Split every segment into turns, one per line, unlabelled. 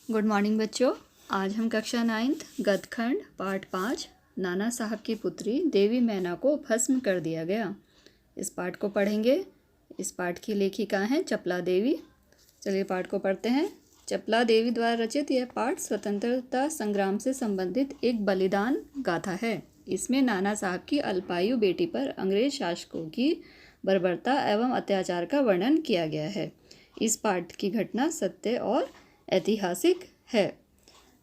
Good morning बच्चों। आज हम कक्षा 9th गद्यखंड पाठ 5 नाना साहब की पुत्री देवी मैना को भस्म कर दिया गया, इस पाठ को पढ़ेंगे। इस पाठ की लेखिका हैं चपला देवी। चलिए पाठ को पढ़ते हैं। चपला देवी द्वारा रचित यह पाठ स्वतंत्रता संग्राम से संबंधित एक बलिदान गाथा है। इसमें नाना साहब की अल्पायु बेटी पर अंग्रेज शासकों की बर्बरता एवं अत्याचार का वर्णन किया गया है। इस पाठ की घटना सत्य और ऐतिहासिक है।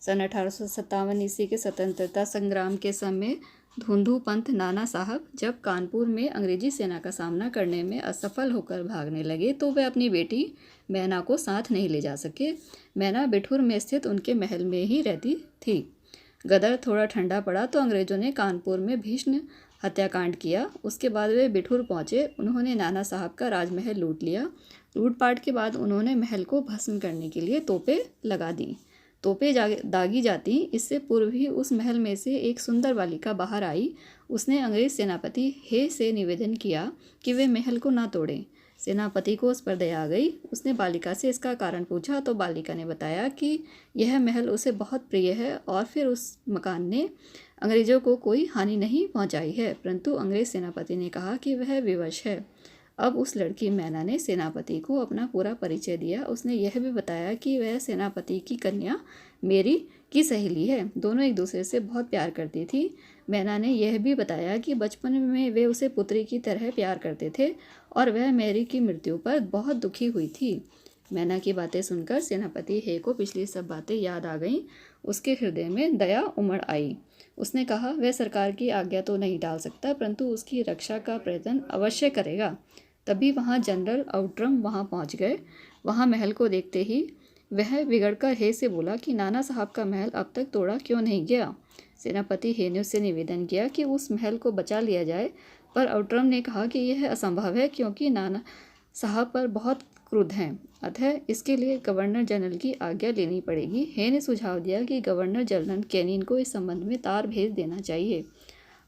सन 1857 ईस्वी के स्वतंत्रता संग्राम के समय धुंधु पंथ नाना साहब जब कानपुर में अंग्रेजी सेना का सामना करने में असफल होकर भागने लगे तो वे अपनी बेटी मैना को साथ नहीं ले जा सके। मैना बिठूर में स्थित उनके महल में ही रहती थी। गदर थोड़ा ठंडा पड़ा तो अंग्रेजों ने कानपुर में भीषण हत्याकांड किया। उसके बाद वे बिठूर पहुंचे। उन्होंने नाना साहब का राजमहल लूट लिया। लूटपाट के बाद उन्होंने महल को भस्म करने के लिए तोपें लगा दी। तोपें दागी जाती। इससे पूर्व ही उस महल में से एक सुंदर बालिका बाहर आई। उसने अंग्रेज सेनापति हे से निवेदन किया कि वे महल को ना तोड़ें। सेनापति को उस पर दया आ गई। उसने बालिका से इसका कारण पूछा तो बालिका ने बताया कि यह महल उसे बहुत प्रिय है और फिर उस मकान ने अंग्रेजों को कोई हानि नहीं पहुंचाई है, परंतु अंग्रेज सेनापति ने कहा कि वह विवश है। अब उस लड़की मैना ने सेनापति को अपना पूरा परिचय दिया। उसने यह भी बताया कि वह सेनापति की कन्या मेरी की सहेली है। दोनों एक दूसरे से बहुत प्यार करती थी। मैना ने यह भी बताया कि बचपन में वे उसे पुत्री की तरह प्यार करते थे और वह मेरी की मृत्यु पर बहुत दुखी हुई थी। मैना की बातें सुनकर सेनापति हे को पिछली सब बातें याद आ गईं। उसके हृदय में दया उमड़ आई। उसने कहा वह सरकार की आज्ञा तो नहीं टाल सकता, परंतु उसकी रक्षा का प्रयत्न अवश्य करेगा। तभी वहाँ जनरल आउट्रम वहाँ पहुँच गए। वहाँ महल को देखते ही वह बिगड़कर हे से बोला कि नाना साहब का महल अब तक तोड़ा क्यों नहीं गया। सेनापति हे ने उससे निवेदन किया कि उस महल को बचा लिया जाए, पर आउट्रम ने कहा कि यह असंभव है क्योंकि नाना साहब पर बहुत क्रुद्ध हैं, अतः इसके लिए गवर्नर जनरल की आज्ञा लेनी पड़ेगी। हे ने सुझाव दिया कि गवर्नर जनरल कैनिन को इस संबंध में तार भेज देना चाहिए।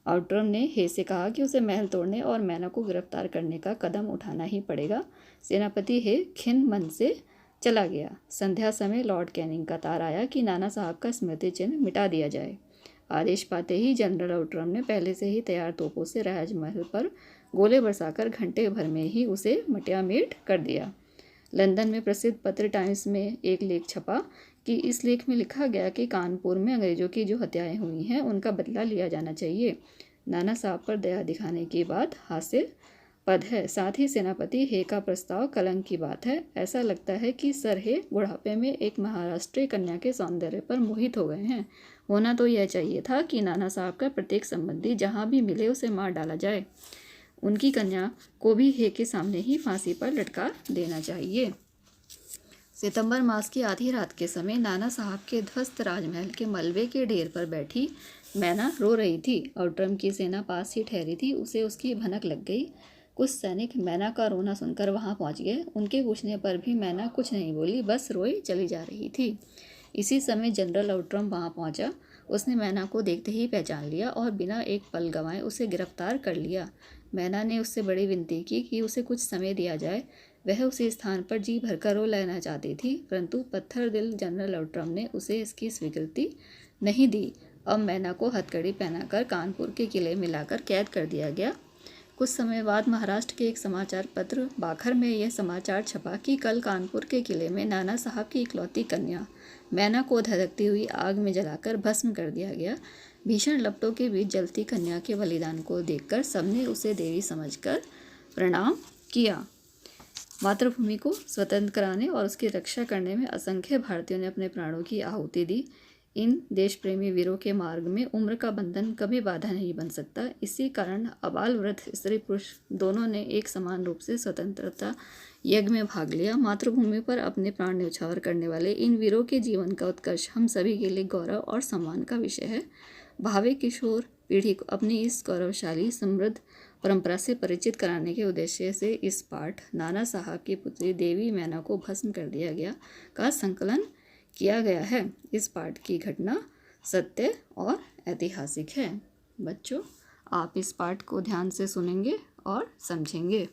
आउट्रम ने हे से कहा कि उसे महल तोड़ने और मैना को गिरफ्तार करने का कदम उठाना ही पड़ेगा। सेनापति हे खिन्न मन से चला गया। संध्या समय लॉर्ड कैनिंग का तार आया कि नाना साहब का स्मृति चिन्ह मिटा दिया जाए। आदेश पाते ही जनरल आउट्रम ने पहले से ही तैयार तोपों से राजमहल पर गोले बरसाकर घंटे भर में ही उसे मटियामेट कर दिया। लंदन में प्रसिद्ध पत्र टाइम्स में एक लेख छपा कि इस लेख में लिखा गया कि कानपुर में अंग्रेजों की जो हत्याएं हुई हैं उनका बदला लिया जाना चाहिए। नाना साहब पर दया दिखाने की बात हास्यास्पद है। साथ ही सेनापति हे का प्रस्ताव कलंक की बात है। ऐसा लगता है कि सर हे बुढ़ापे में एक महाराष्ट्रीय कन्या के सौंदर्य पर मोहित हो गए हैं। होना तो यह चाहिए था कि नाना साहब का प्रत्येक संबंधी जहाँ भी मिले उसे मार डाला जाए। उनकी कन्या को भी हे के सामने ही फांसी पर लटका देना चाहिए। सितंबर मास की आधी रात के समय नाना साहब के ध्वस्त राजमहल के मलबे के ढेर पर बैठी मैना रो रही थी। आउट्रम की सेना पास ही ठहरी थी। उसे उसकी भनक लग गई। कुछ सैनिक मैना का रोना सुनकर वहां पहुंच गए। उनके पूछने पर भी मैना कुछ नहीं बोली, बस रोई चली जा रही थी। इसी समय जनरल आउट्रम वहां पहुंचा। उसने मैना को देखते ही पहचान लिया और बिना एक पल गंवाए उसे गिरफ्तार कर लिया। मैना ने उससे बड़ी विनती की कि उसे कुछ समय दिया जाए। वह उसी स्थान पर जी भरकर रो लेना चाहती थी, परंतु पत्थर दिल जनरल आउट्रम ने उसे इसकी स्वीकृति नहीं दी। अब मैना को हथकड़ी पहनाकर कानपुर के किले में लाकर कैद कर दिया गया। कुछ समय बाद महाराष्ट्र के एक समाचार पत्र बाखर में यह समाचार छपा कि कल कानपुर के किले में नाना साहब की इकलौती कन्या मैना को धधकती हुई आग में जलाकर भस्म कर दिया गया। भीषण लपटों के बीच जलती कन्या के बलिदान को देखकर सबने उसे देवी समझकर प्रणाम किया। मातृभूमि को स्वतंत्र कराने और उसकी रक्षा करने में असंख्य भारतीयों ने अपने प्राणों की आहुति दी। इन देश प्रेमी वीरों के मार्ग में उम्र का बंधन कभी बाधा नहीं बन सकता। इसी कारण अबाल वृद्ध स्त्री पुरुष दोनों ने एक समान रूप से स्वतंत्रता यज्ञ में भाग लिया। मातृभूमि पर अपने प्राण न्यौछावर करने वाले इन वीरों के जीवन का उत्कर्ष हम सभी के लिए गौरव और सम्मान का विषय है। भावी किशोर पीढ़ी को अपनी इस गौरवशाली समृद्ध परंपरा से परिचित कराने के उद्देश्य से इस पाठ नाना साहब की पुत्री देवी मैना को भस्म कर दिया गया का संकलन किया गया है। इस पाठ की घटना सत्य और ऐतिहासिक है। बच्चों, आप इस पाठ को ध्यान से सुनेंगे और समझेंगे।